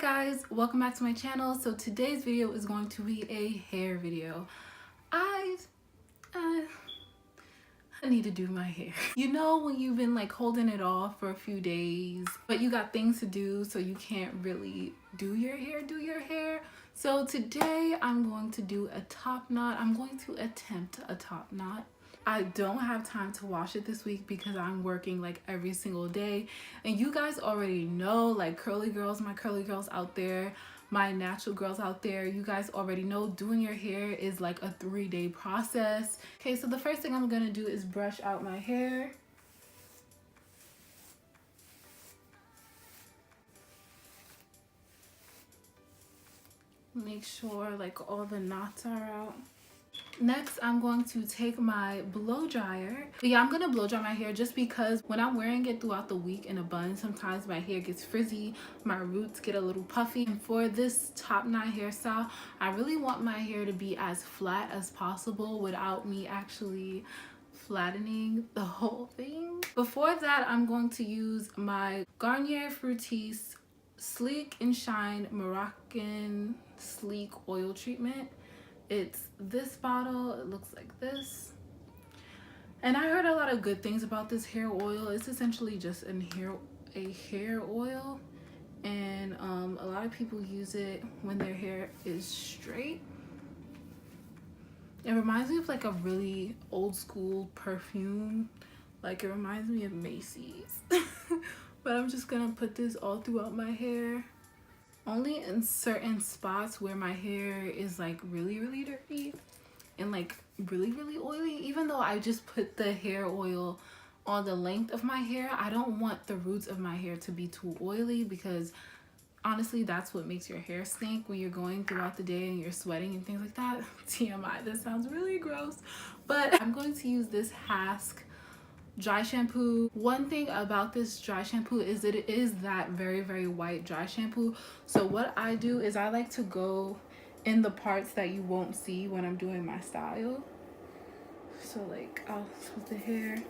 guys, welcome back to my channel. So today's video is going to be a hair video. I need to do my hair. You know when you've been like holding it off for a few days, but you got things to do so you can't really do your hair. So today I'm going to do a top knot. I'm going to attempt a top knot. I don't have time to wash it this week because I'm working like every single day, and you guys already know, like curly girls, my curly girls out there, my natural girls out there, you guys already know doing your hair is like a 3-day process. Okay, so the first thing I'm gonna do is brush out my hair. Make sure like all the knots are out. Next, I'm going to take my blow dryer. But yeah, I'm gonna blow dry my hair just because when I'm wearing it throughout the week in a bun, sometimes my hair gets frizzy, my roots get a little puffy. And for this top knot hairstyle, I really want my hair to be as flat as possible without me actually flattening the whole thing. Before that, I'm going to use my Garnier Fructis Sleek and Shine Moroccan Sleek Oil Treatment. It's this bottle. It looks like this, and I heard a lot of good things about this hair oil. It's essentially just a hair oil, and a lot of people use it when their hair is straight. It reminds me of like a really old school perfume, like it reminds me of Macy's. But I'm just gonna put this all throughout my hair. Only in certain spots where my hair is like really dirty and like really oily. Even though I just put the hair oil on the length of my hair, I don't want the roots of my hair to be too oily, because honestly that's what makes your hair stink when you're going throughout the day and you're sweating and things like that. TMI, this sounds really gross. But I'm going to use this Hask dry shampoo. One thing about this dry shampoo is that it is that very white dry shampoo. So what I do is I like to go in the parts that you won't see when I'm doing my style. So like I'll put the hair,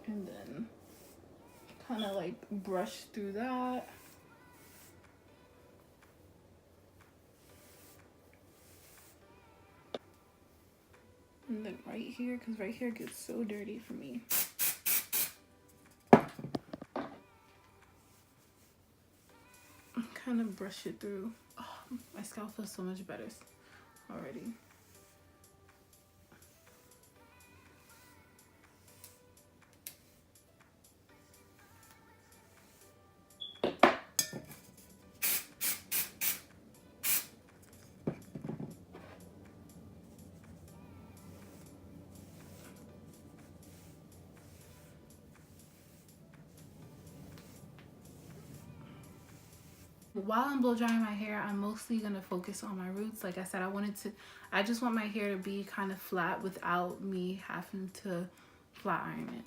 and then kind of like brush through that. And then right here, because right here gets so dirty for me. Kind of brush it through. Oh, my scalp feels so much better already. While I'm blow drying my hair, I'm mostly gonna focus on my roots. Like I said, I just want my hair to be kind of flat without me having to flat iron it.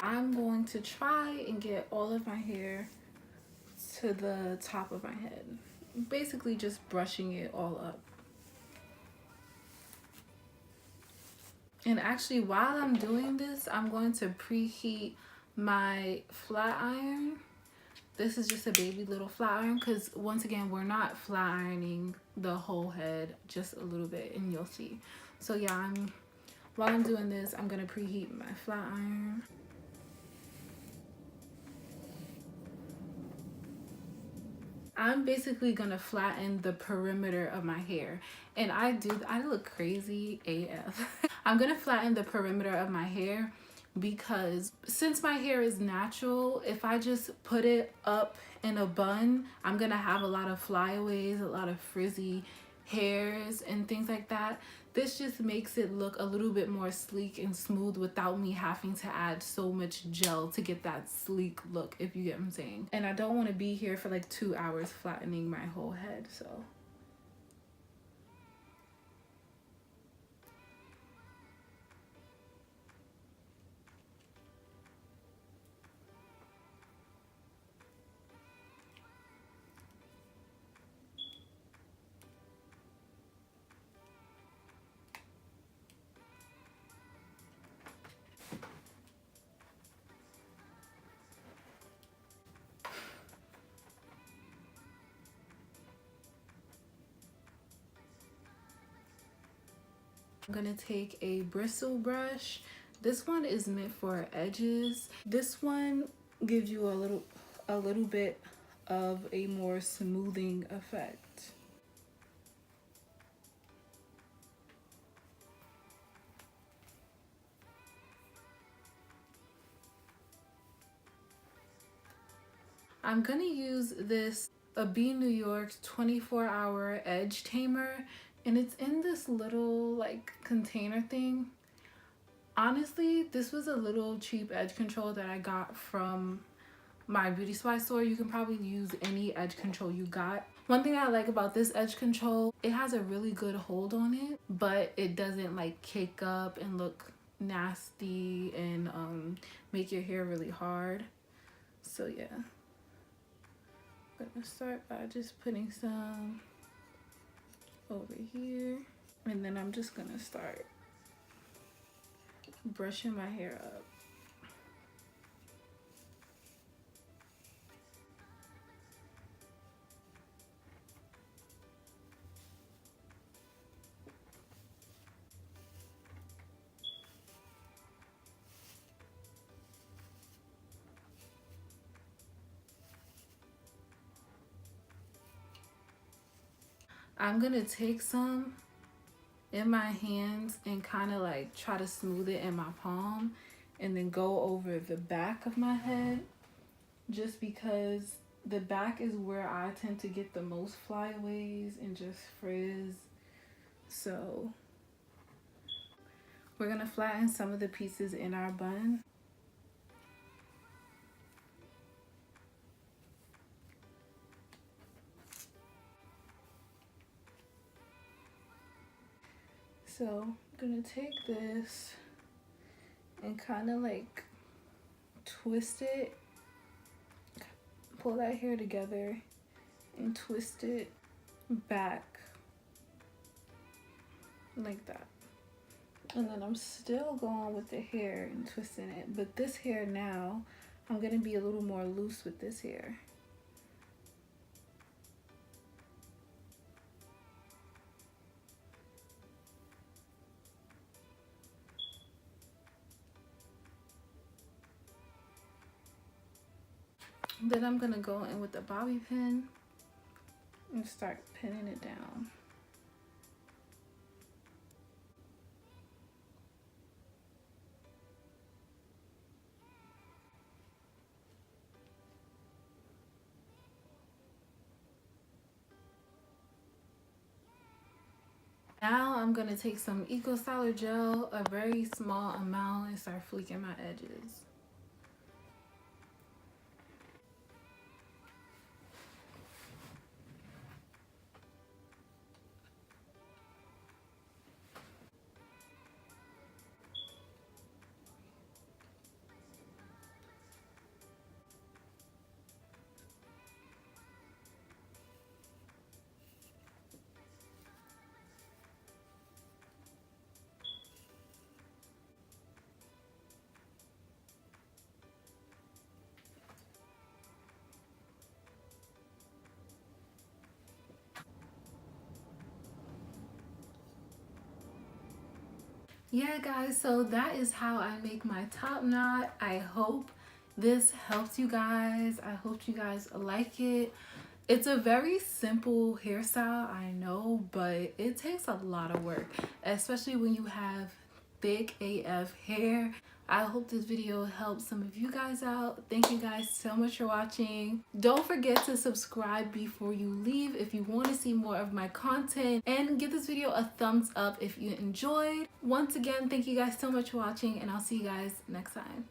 I'm going to try and get all of my hair to the top of my head. Basically just brushing it all up. And actually, while I'm doing this, I'm going to preheat my flat iron. This is just a baby little flat iron, because once again, we're not flat ironing the whole head, just a little bit, and you'll see. So yeah, while I'm doing this, I'm gonna preheat my flat iron. I'm basically gonna flatten the perimeter of my hair, and I look crazy AF. I'm gonna flatten the perimeter of my hair because since my hair is natural, if I just put it up in a bun, I'm gonna have a lot of flyaways, a lot of frizzy hairs and things like that. This just makes it look a little bit more sleek and smooth without me having to add so much gel to get that sleek look, if you get what I'm saying. And I don't want to be here for like 2 hours flattening my whole head, so. I'm gonna take a bristle brush. This one is meant for edges. This one gives you a little bit of a more smoothing effect. I'm gonna use this Ebin NY 24-hour edge tamer, and it's in this little like container thing. Honestly, this was a little cheap edge control that I got from my beauty supply store. You can probably use any edge control you got. One thing I like about this edge control, it has a really good hold on it, but it doesn't like cake up and look nasty and make your hair really hard. So yeah, I'm gonna start by just putting some over here, and then I'm just gonna start brushing my hair up. I'm gonna take some in my hands and kind of like try to smooth it in my palm, and then go over the back of my head, just because the back is where I tend to get the most flyaways and just frizz. So we're gonna flatten some of the pieces in our bun. So I'm gonna take this and kind of like twist it, pull that hair together and twist it back like that. And then I'm still going with the hair and twisting it, but this hair now, I'm gonna be a little more loose with this hair. Then I'm gonna go in with the bobby pin and start pinning it down. Now I'm gonna take some Eco Styler gel, a very small amount, and start fleeking my edges. Yeah guys, so that is how I make my top knot. I hope this helps you guys. I hope you guys like it. It's a very simple hairstyle, I know, but it takes a lot of work, especially when you have thick AF hair. I hope this video helps some of you guys out. Thank you guys so much for watching. Don't forget to subscribe before you leave if you want to see more of my content, and give this video a thumbs up if you enjoyed. Once again, thank you guys so much for watching, and I'll see you guys next time.